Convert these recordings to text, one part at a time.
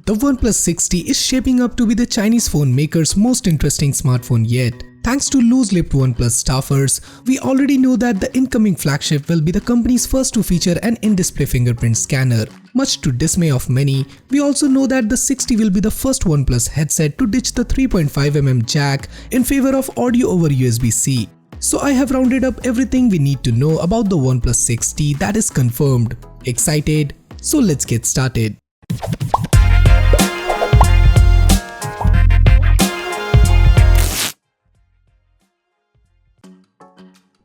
The OnePlus 60 is shaping up to be the Chinese phone maker's most interesting smartphone yet. Thanks to loose-lipped OnePlus staffers, we already know that the incoming flagship will be the company's first to feature an in-display fingerprint scanner. Much to dismay of many, we also know that the 60 will be the first OnePlus headset to ditch the 3.5mm jack in favor of audio over USB-C. So I have rounded up everything we need to know about the OnePlus 60 that is confirmed. Excited? So let's get started.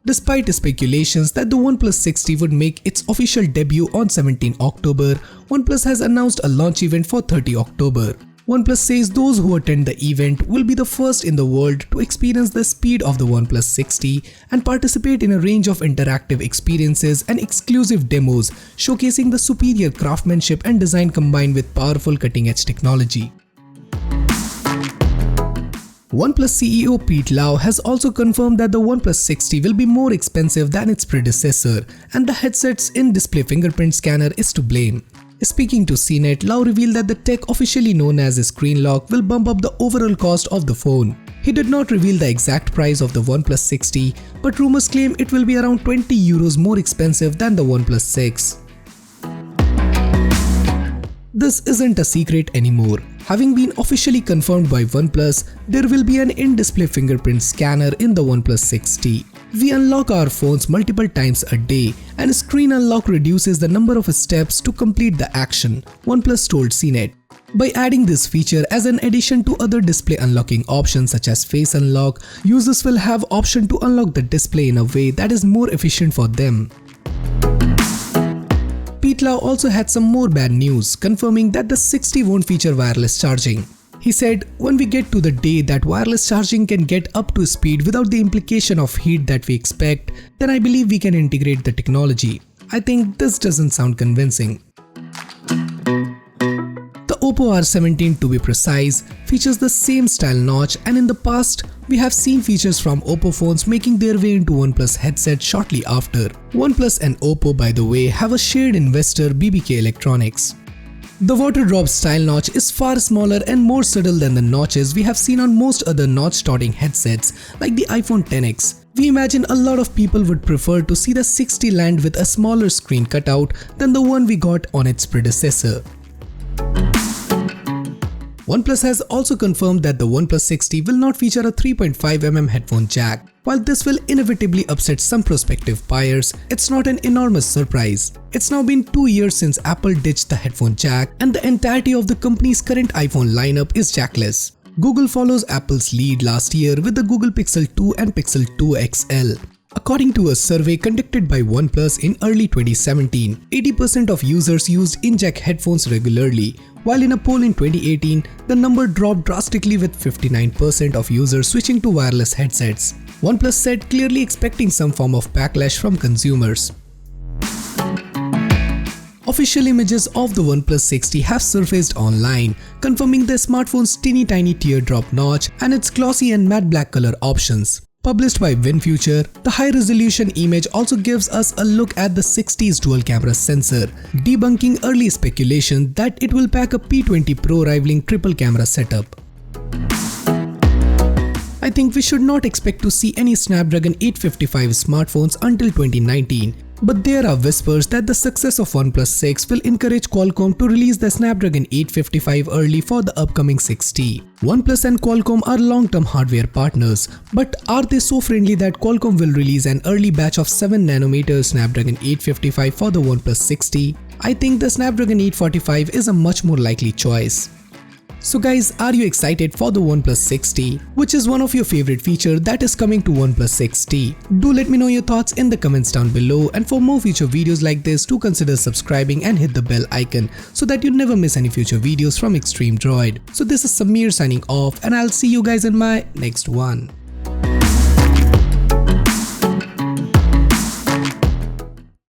Despite speculations that the OnePlus 60 would make its official debut on 17 October, OnePlus has announced a launch event for 30 October. OnePlus says those who attend the event will be the first in the world to experience the speed of the OnePlus 60 and participate in a range of interactive experiences and exclusive demos showcasing the superior craftsmanship and design combined with powerful cutting-edge technology. OnePlus CEO Pete Lau has also confirmed that the OnePlus 60 will be more expensive than its predecessor and the headset's in-display fingerprint scanner is to blame. Speaking to CNET, Lau revealed that the tech officially known as a screen lock will bump up the overall cost of the phone. He did not reveal the exact price of the OnePlus 60, but rumors claim it will be around €20 more expensive than the OnePlus 6. This isn't a secret anymore. Having been officially confirmed by OnePlus, there will be an in-display fingerprint scanner in the OnePlus 60. We unlock our phones multiple times a day, and screen unlock reduces the number of steps to complete the action, OnePlus told CNET. By adding this feature as an addition to other display unlocking options such as face unlock, users will have option to unlock the display in a way that is more efficient for them. Pete Lau also had some more bad news, confirming that the 60 won't feature wireless charging. He said, "When we get to the day that wireless charging can get up to speed without the implication of heat that we expect, then I believe we can integrate the technology." I think this doesn't sound convincing. The Oppo R17, to be precise, features the same style notch, and in the past, we have seen features from Oppo phones making their way into OnePlus headsets shortly after. OnePlus and Oppo, by the way, have a shared investor, BBK Electronics. The water drop style notch is far smaller and more subtle than the notches we have seen on most other notch-starting headsets like the iPhone XS. We imagine a lot of people would prefer to see the 60 land with a smaller screen cutout than the one we got on its predecessor. OnePlus has also confirmed that the OnePlus 60 will not feature a 3.5mm headphone jack. While this will inevitably upset some prospective buyers, it's not an enormous surprise. It's now been 2 years since Apple ditched the headphone jack, and the entirety of the company's current iPhone lineup is jackless. Google follows Apple's lead last year with the Google Pixel 2 and Pixel 2 XL. According to a survey conducted by OnePlus in early 2017, 80% of users used in-jack headphones regularly, while in a poll in 2018, the number dropped drastically with 59% of users switching to wireless headsets. OnePlus said clearly expecting some form of backlash from consumers. Official images of the OnePlus 60 have surfaced online, confirming the smartphone's teeny tiny teardrop notch and its glossy and matte black color options. Published by WinFuture, the high-resolution image also gives us a look at the 60's dual-camera sensor, debunking early speculation that it will pack a P20 Pro rivaling triple-camera setup. I think we should not expect to see any Snapdragon 855 smartphones until 2019. But there are whispers that the success of OnePlus 6 will encourage Qualcomm to release the Snapdragon 855 early for the upcoming 60. OnePlus and Qualcomm are long-term hardware partners, but are they so friendly that Qualcomm will release an early batch of 7nm Snapdragon 855 for the OnePlus 60? I think the Snapdragon 845 is a much more likely choice. So guys, are you excited for the OnePlus 60? Which is one of your favorite features that is coming to OnePlus 60? Do let me know your thoughts in the comments down below, and for more future videos like this, do consider subscribing and hit the bell icon so that you never miss any future videos from Extreme Droid. So this is Samir signing off, and I'll see you guys in my next one.